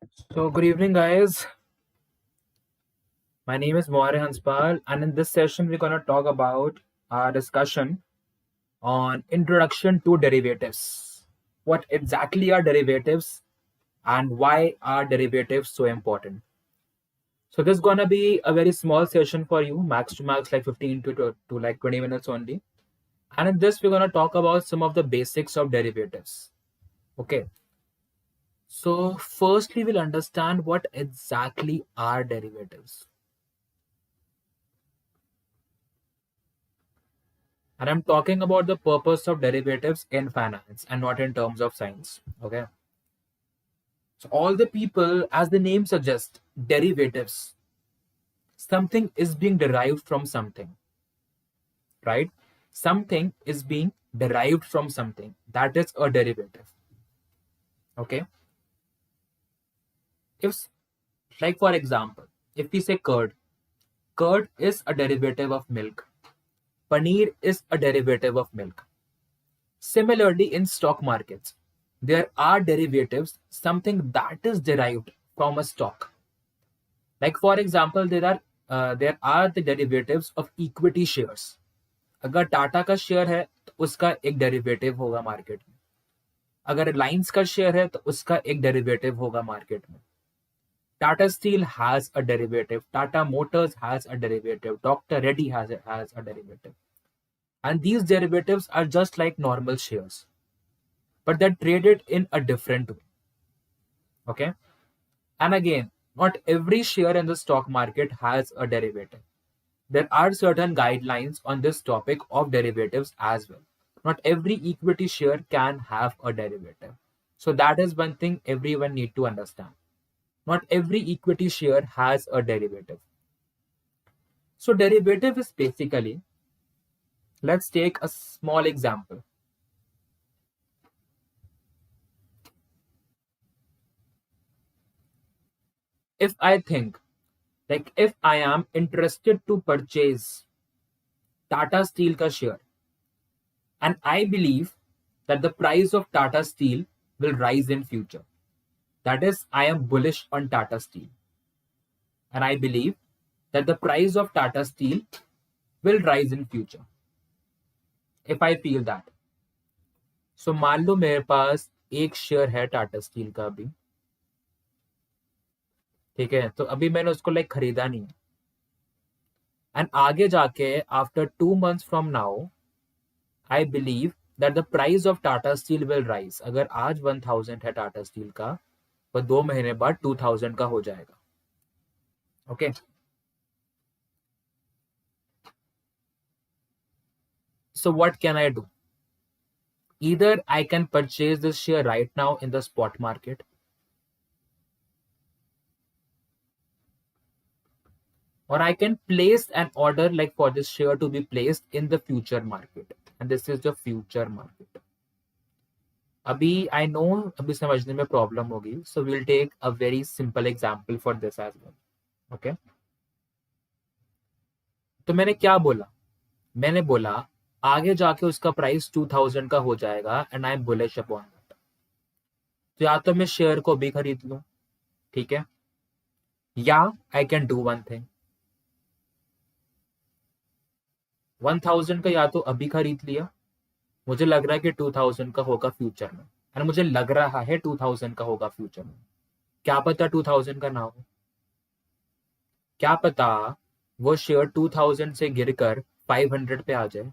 So, good evening, guys. My name is Moire Hanspal, and in this session, we're going to talk about our discussion on introduction to derivatives. What exactly are derivatives, and why are derivatives so important? So, this is going to be a very small session for you, max to max, like 15 to like 20 minutes only. And in this, we're going to talk about some of the basics of derivatives. Okay. So, firstly, we'll understand what exactly are derivatives. And I'm talking about the purpose of derivatives in finance and not in terms of science. Okay. So, all the people, as the name suggests, derivatives, something is being derived from something, right? Something is being derived from something. That is a derivative. Okay. If, like, for example, if we say curd is a derivative of milk, paneer is a derivative of milk. Similarly, in stock markets, there are derivatives, something that is derived from a stock. Like for example, there are the derivatives of equity shares. अगर टाटा का share है तो उसका एक derivative होगा market में. अगर रिलायंस का शेयर है तो उसका एक डेरिवेटिव होगा मार्केट में. Tata Steel has a derivative. Tata Motors has a derivative. Dr. Reddy has a derivative. And these derivatives are just like normal shares, but they're traded in a different way. Okay. And again, not every share in the stock market has a derivative. There are certain guidelines on this topic of derivatives as well. Not every equity share can have a derivative. So that is one thing everyone need to understand. Not every equity share has a derivative. So derivative is basically, let's take a small example. If I think, like if I am interested to purchase Tata Steel ka share, and I believe that the price of Tata Steel will rise in future. That is, I am bullish on Tata Steel, and I believe that the price of Tata Steel will rise in future. If I feel that, so मान लो मेरे पास एक share है Tata steel का अभी. ठीक है, तो अभी मैंने उसको लाइक खरीदा नहीं है. एंड आगे जाके after 2 months from now I believe that the price of Tata steel will rise. अगर आज 1000 है टाटा स्टील का, वह 2 महीने बाद 2000 का हो जाएगा. Okay. So what can I do? Either I can purchase this share right now in the spot market, or I can place an order like for this share to be placed in the future market. And this is the future market. अभी I know अभी समझने में problem होगी. So we'll take a very simple example for this as well. Okay. तो मैंने क्या बोला? मैंने बोला आगे जाके उसका प्राइस 2000 का हो जाएगा and I am bullish upon that. तो या तो मैं शेयर को भी खरीद लूं, ठीक है, या I can do one thing. 1000 का या तो अभी खरीद लिया, मुझे लग रहा है कि 2000 का होगा फ्यूचर में, एंड मुझे लग रहा है 2000 का होगा फ्यूचर में. क्या पता 2000 का ना हो. क्या पता वो शेयर 2000 से गिरकर 500 पे आ जाए.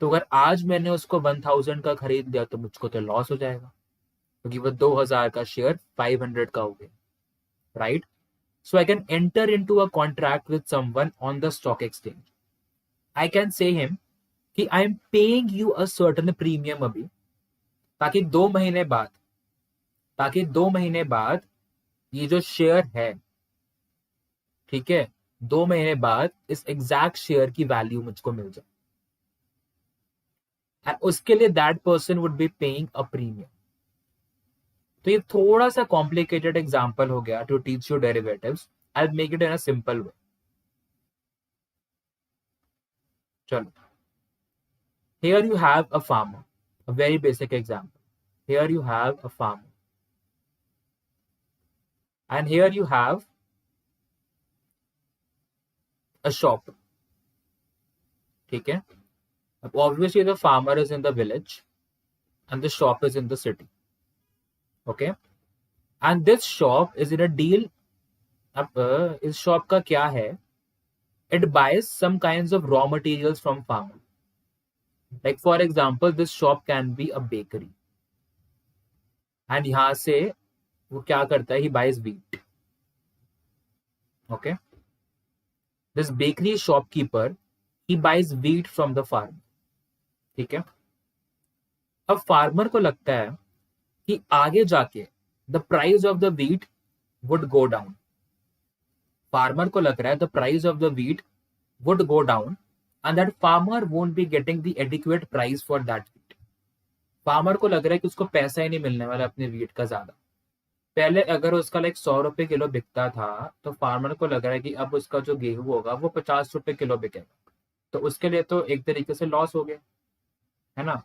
तो अगर आज मैंने उसको 1000 का खरीद लिया तो मुझको तो लॉस हो जाएगा, क्योंकि वो 2000 का शेयर 500 का हो गया. Right. So I can enter into a contract with someone on the stock exchange. I can say him कि I am paying you a certain premium अभी, ताकि 2 महीने बाद, ये जो शेयर है, ठीक है, 2 महीने बाद इस एग्जैक्ट शेयर की वैल्यू मुझको मिल जाए. एंड उसके लिए that person would be paying a premium. तो ये थोड़ा सा कॉम्प्लिकेटेड एग्जांपल हो गया to teach you derivatives. I will make it in a simple way. चलो. Here you have a farmer, a very basic example. Here you have a farmer. and here you have a shop. ठीक है, obviously the farmer is in the village and the shop is in the city. Okay, and this shop is in a deal. अब इस shop का क्या है, it buys some kinds of raw materials from farmer. Like for example, this shop can be a bakery. And यहाँ से वो क्या करता है, he buys wheat. Okay, this bakery shopkeeper, he buys wheat from the farmer. ठीक है, अब farmer को लगता है कि आगे जाके the price of the wheat would go down. Farmer को लग रहा है the price of the wheat would go down and that farmer won't be getting the adequate price for that wheat. Farmer को लग रहा है कि उसको पैसा ही नहीं मिलने वाला अपने वीट का ज्यादा. पहले अगर उसका लाइक 100 रुपए किलो बिकता था, तो फार्मर को लग रहा है कि अब उसका जो गेहूं होगा वो 50 रुपए किलो बिकेगा, तो उसके लिए तो एक तरीके से लॉस हो गया, है ना.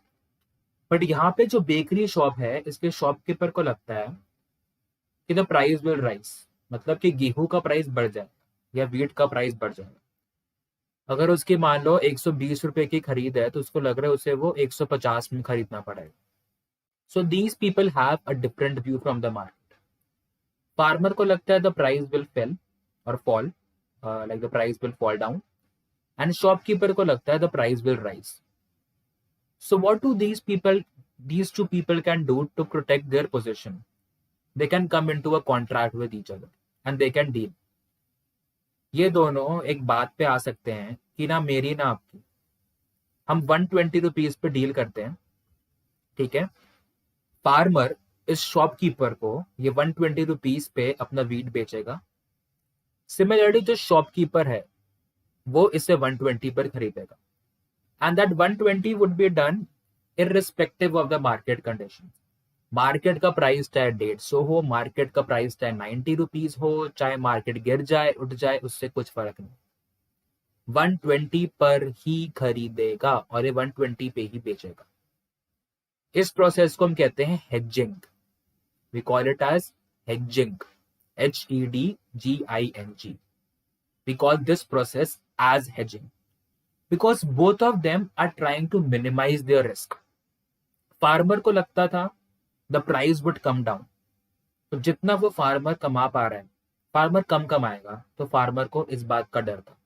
बट यहाँ पे जो बेकरी शॉप है, इसके शॉपकीपर को लगता है कि द प्राइस विल राइज, मतलब कि गेहूं का प्राइस बढ़ जाए या वीट का प्राइस बढ़ जाएगा. अगर उसकी मान लो 120 रुपए की खरीद है, तो उसको लग रहा है उसे वो 150 में खरीदना पड़ेगा. So these people have a different view from the market. Farmer को लगता है द प्राइस विल फेल और fall, like the price will fall down, and shopkeeper को लगता है the price will rise. So what do these two people can do to protect their position? They can come into a contract with each other and they can deal. ये दोनों एक बात पे आ सकते हैं कि ना मेरी ना आपकी, हम 120 रुपीज पे डील करते हैं. ठीक है, फार्मर इस शॉपकीपर को ये 120 रुपीज पे अपना वीट बेचेगा. सिमिलरली जो शॉपकीपर है वो इसे 120 पर खरीदेगा, and that 120 would be done irrespective of the market condition. Market का प्राइस चाहे 150 हो, मार्केट का प्राइस चाहे 90 रुपीज हो, चाहे मार्केट गिर जाए उठ जाए, उससे कुछ फर्क नहीं. 120 पर ही खरीदेगा और ये 120 पे ही बेचेगा. इस प्रोसेस को हम कहते हैं hedging. We call it as hedging, HEDGING. We call this process as hedging because both of them are trying to minimise their risk. Farmer को लगता था the price would come down, तो जितना वो फार्मर कमा पा रहा है, फार्मर कम कमाएगा, तो फार्मर को इस बात का डर था.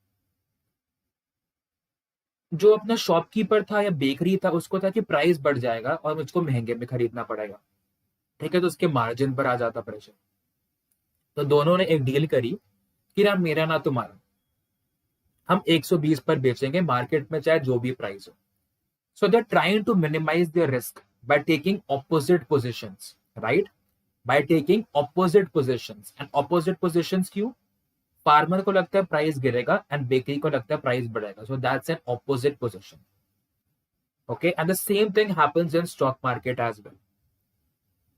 जो अपना शॉपकीपर था या बेकरी था, उसको था कि प्राइस बढ़ जाएगा और मुझको महंगे में खरीदना पड़ेगा. ठीक है, तो उसके मार्जिन पर आ जाता प्रेशर. तो दोनों ने एक डील करी कि ना मेरा ना तुम्हारा, हम 120 पर बेचेंगे मार्केट में चाहे जो भी प्राइस हो. So they are trying to minimise their risk by taking opposite positions, right? By taking opposite positions. And opposite positions क्यों? फार्मर को लगता है प्राइस गिरेगा एंड बेकरी को लगता है प्राइस बढ़ेगा. So that's an opposite position. Okay, and the same thing happens in stock market as well.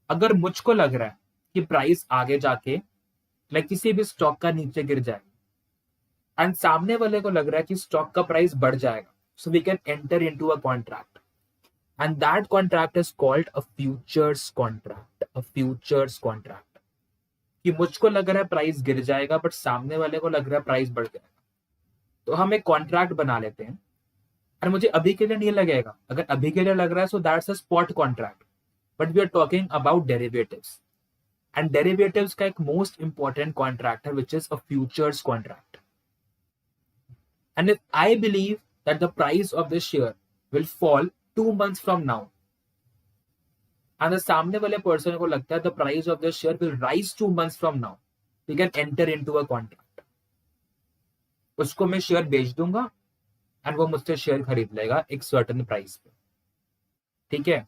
अगर मुझको लग रहा है कि प्राइस आगे जाके लाइक किसी भी स्टॉक का नीचे गिर जाएगा एंड सामने वाले को लग रहा है कि स्टॉक का प्राइस बढ़ जाएगा, so we can enter into a contract. And that contract is called a futures contract. A futures contract. कि मुझको लग रहा है प्राइस गिर जाएगा बट सामने वाले को लग रहा है प्राइस बढ़ जाएगा, तो हम एक कॉन्ट्रैक्ट बना लेते हैं. और मुझे अभी के लिए नहीं लगेगा, अगर अभी के लिए लग रहा है so that's a spot contract. But we are talking about derivatives, and derivatives का एक मोस्ट इंपॉर्टेंट कॉन्ट्रैक्ट है which is a futures contract. And if I believe that the price of this share will fall 2 months from now, and the सामने वाले person को लगता है the price of the share will rise 2 months from now, we can enter into a contract. उसको मैं share बेच दूंगा and वो मुझसे शेयर खरीद लेगा एक सर्टेन प्राइस पे. ठीक है,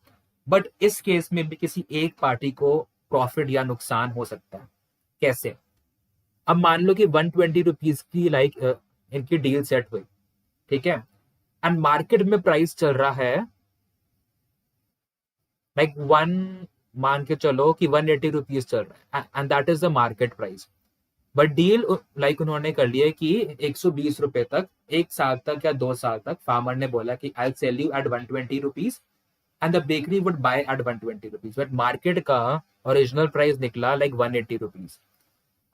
बट इस केस में भी किसी एक पार्टी को प्रॉफिट या नुकसान हो सकता है. कैसे? अब मान लो कि 120 रुपीज की लाइक इनकी डील सेट हुई. ठीक है, एंड मार्केट में प्राइस चल रहा है लाइक मान के चलो कि 180 रुपीज चल रहा है and that is the market price. But deal like उन्होंने कर लिया कि 120 रुपए तक, 1 साल तक या 2 साल तक फार्मर ने बोला कि I sell you at 120 rupees and the bakery would buy at 120 rupees. But market का ओरिजिनल प्राइस निकला लाइक 180 रुपीज.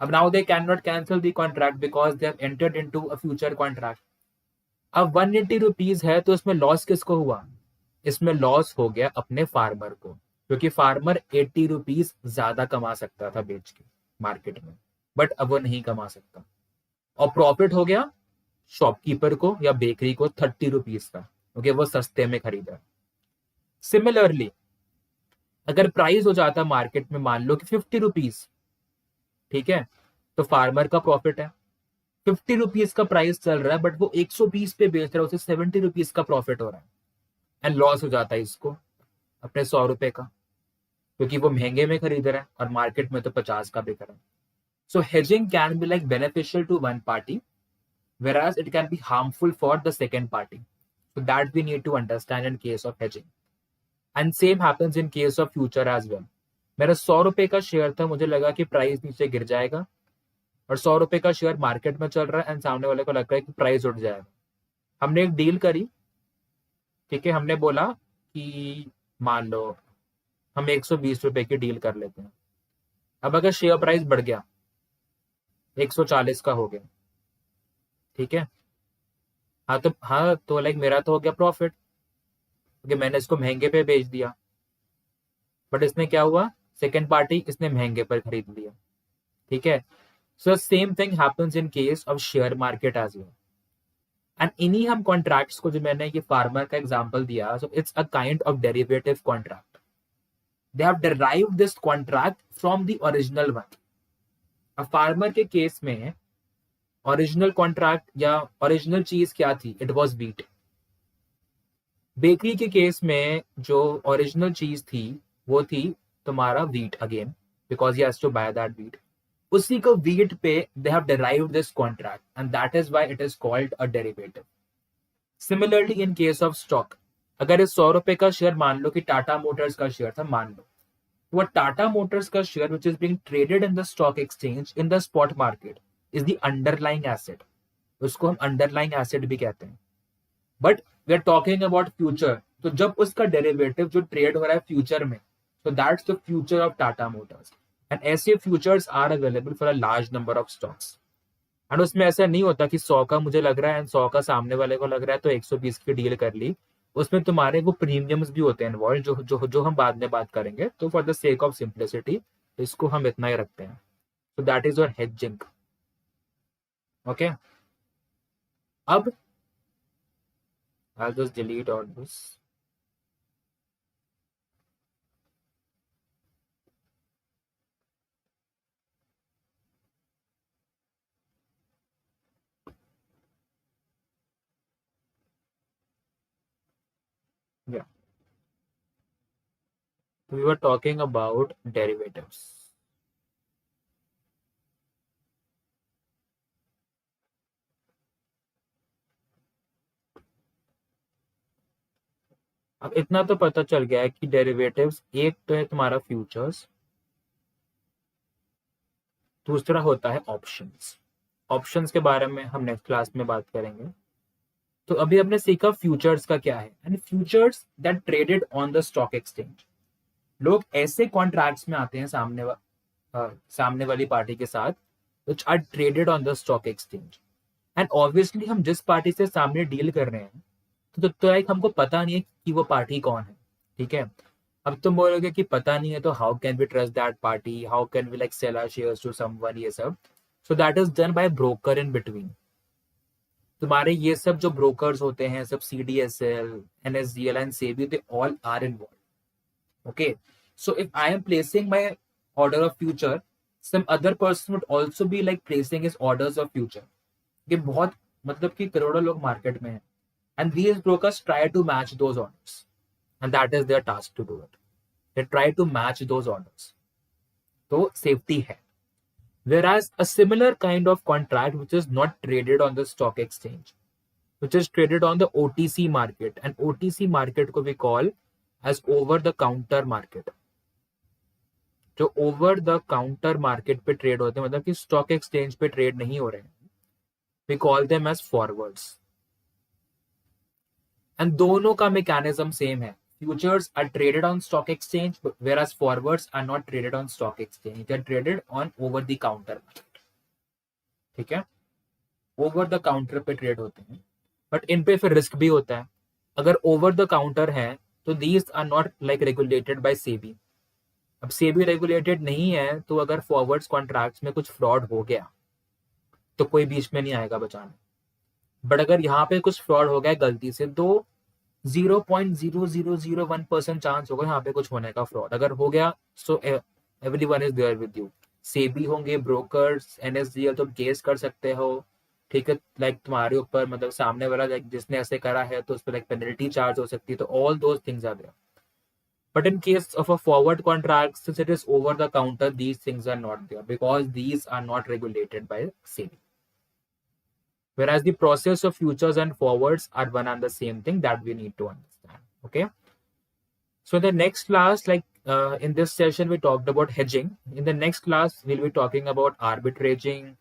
अब now they can not cancel the contract because they have entered into a future contract. अब 180 rupees है तो इसमें loss किसको हुआ? इसमें लॉस हो गया अपने फार्मर को, क्योंकि फार्मर 80 रुपीज ज्यादा कमा सकता था बेच के मार्केट में, बट अब वो नहीं कमा सकता। और प्रॉफिट हो गया शॉपकीपर को या बेकरी को 30 रुपीज का, क्योंकि वो सस्ते में खरीदा। सिमिलरली अगर प्राइस हो जाता मार्केट में मान लो कि 50 रुपीज, ठीक है, तो फार्मर का प्रॉफिट है। 50 रुपीज का प्राइस चल रहा है बट वो 120 पे बेच रहा है, उसे 70 रुपीज का प्रॉफिट हो रहा है, एंड लॉस हो जाता है इसको अपने 100 रुपए का, क्योंकि वो महंगे में खरीद रहा है और मार्केट में तो 50 का बिक रहा है। So hedging can be like beneficial to one party whereas it can be harmful for the second party. So that we need to understand in case of hedging. And same happens in case of future as well. मेरा 100 रुपए का share था, मुझे लगा कि price नीचे गिर जाएगा, और 100 रुपए का शेयर मार्केट में चल रहा है एंड सामने वाले को लग रहा है कि प्राइस उठ जाएगा। हमने एक डील करी, ठीक है, हमने बोला कि मान लो हम 120 रुपए की डील कर लेते हैं। अब अगर शेयर प्राइस बढ़ गया 140 का हो गया, ठीक है, हाँ तो लाइक मेरा तो हो गया प्रॉफिट, क्योंकि मैंने इसको महंगे पे बेच दिया, बट इसने क्या हुआ, सेकेंड पार्टी इसने महंगे पर खरीद लिया, ठीक है। So same thing happens in case of share market as well. And इन्हीं हम कॉन्ट्रैक्ट्स को, जो मैंने ये फार्मर का एग्जांपल दिया, so it's a kind of derivative contract. They have derived this contract from the original one. अब farmer के केस में ओरिजिनल कॉन्ट्रैक्ट या ओरिजिनल चीज क्या थी? It was wheat. बेकरी के केस में जो ओरिजिनल चीज थी वो थी तुम्हारा wheat again, because he has to buy that wheat. उसी को व्हीट पे they have derived this contract and that is why it is called a derivative. Similarly in case of stock, अगर इस 100 रुपए का शेयर मान लो कि टाटा मोटर्स का शेयर था, मान लो वो टाटा मोटर्स का share which is being traded in the stock exchange in the spot market is the underlying asset. उसको हम अंडरलाइंग एसेट भी कहते हैं, but we are talking about future. तो जब उसका डेरिवेटिव जो ट्रेड हो रहा है फ्यूचर में, so that's the future of Tata Motors. And ऐसे futures are available for a large number of stocks. And उसमें ऐसा नहीं होता कि 100 का मुझे लग रहा है एंड 100 का सामने वाले को लग रहा है तो 120 की डील कर ली। उसमें तुम्हारे वो प्रीमियम्स भी होते हैं इन्वॉल्व, जो हम बाद में बात करेंगे। तो for the sake of simplicity इसको हम इतना ही रखते हैं। So that is your hedging. Okay. अब I'll just delete all this. Yeah. We were talking about derivatives. अब इतना तो पता चल गया है कि डेरिवेटिव्स एक तो है तुम्हारा फ्यूचर्स, दूसरा होता है ऑप्शंस। ऑप्शंस के बारे में हम नेक्स्ट क्लास में बात करेंगे। तो अभी हमने सीखा फ्यूचर्स का क्या है, and futures that traded on the stock exchange. लोग ऐसे कॉन्ट्रैक्ट्स में आते हैं सामने वाली पार्टी के साथ which are traded on the stock exchange. And obviously हम जिस पार्टी से सामने डील कर रहे हैं तो लाइक हमको पता नहीं है कि वो पार्टी कौन है, ठीक है। अब तुम बोलोगे कि पता नहीं है तो how can we trust that party, how can we like sell our shares to someone, ये सब। So that is done by broker in between. तुम्हारे ये सब जो ब्रोकर्स होते हैं सब, CDSL, NSDL and SEBI, they all are involve. Okay, so if I am placing my order of future, some other person would also be like placing his orders of future। ये बहुत मतलब कि करोड़ों लोग market में हैं, and these brokers try to match those orders, and that is their task to do it। they try to match those orders, तो safety है। whereas a similar kind of contract which is not traded on the stock exchange, which is traded on the OTC market, and OTC market को we call as over the counter market। जो over the counter market पे trade होते हैं, मतलब कि stock exchange पे trade नहीं हो रहे हैं, we call them as forwards. And दोनों का मैकेनिज्म सेम है। Futures are traded on stock exchange, whereas forwards are not traded on stock exchange, they are traded on over the counter market। ठीक है, over the counter पे trade होते हैं, but in पे फिर रिस्क भी होता है। अगर ओवर द काउंटर है तो these are not like regulated by SEBI. अब सेबी रेगुलेटेड नहीं है तो अगर फॉरवर्ड्स कॉन्ट्रैक्ट्स में कुछ फ्रॉड हो गया तो कोई बीच में नहीं आएगा बचाने। बट अगर यहाँ पे कुछ फ्रॉड हो गया गलती से तो 0.0001% चांस होगा यहाँ पे कुछ होने का फ्रॉड। अगर हो गया so everyone is there with you. SEBI होंगे, ब्रोकर्स, एनएसडीएल, तुम केस कर सकते हो, ठीक है, लाइक तुम्हारे ऊपर मतलब सामने वाला लाइक जिसने ऐसे करा है तो उस पर लाइक पेनल्टी चार्ज हो सकती है, तो all those things are there. But in case of a forward contract, since it is over the counter, these things are not there because these are not regulated by SEBI. Whereas the process of futures and forwards are one and the same thing that we need to understand. Okay. So the next class, like in this session, we talked about hedging. In the next class, we'll be talking about arbitraging,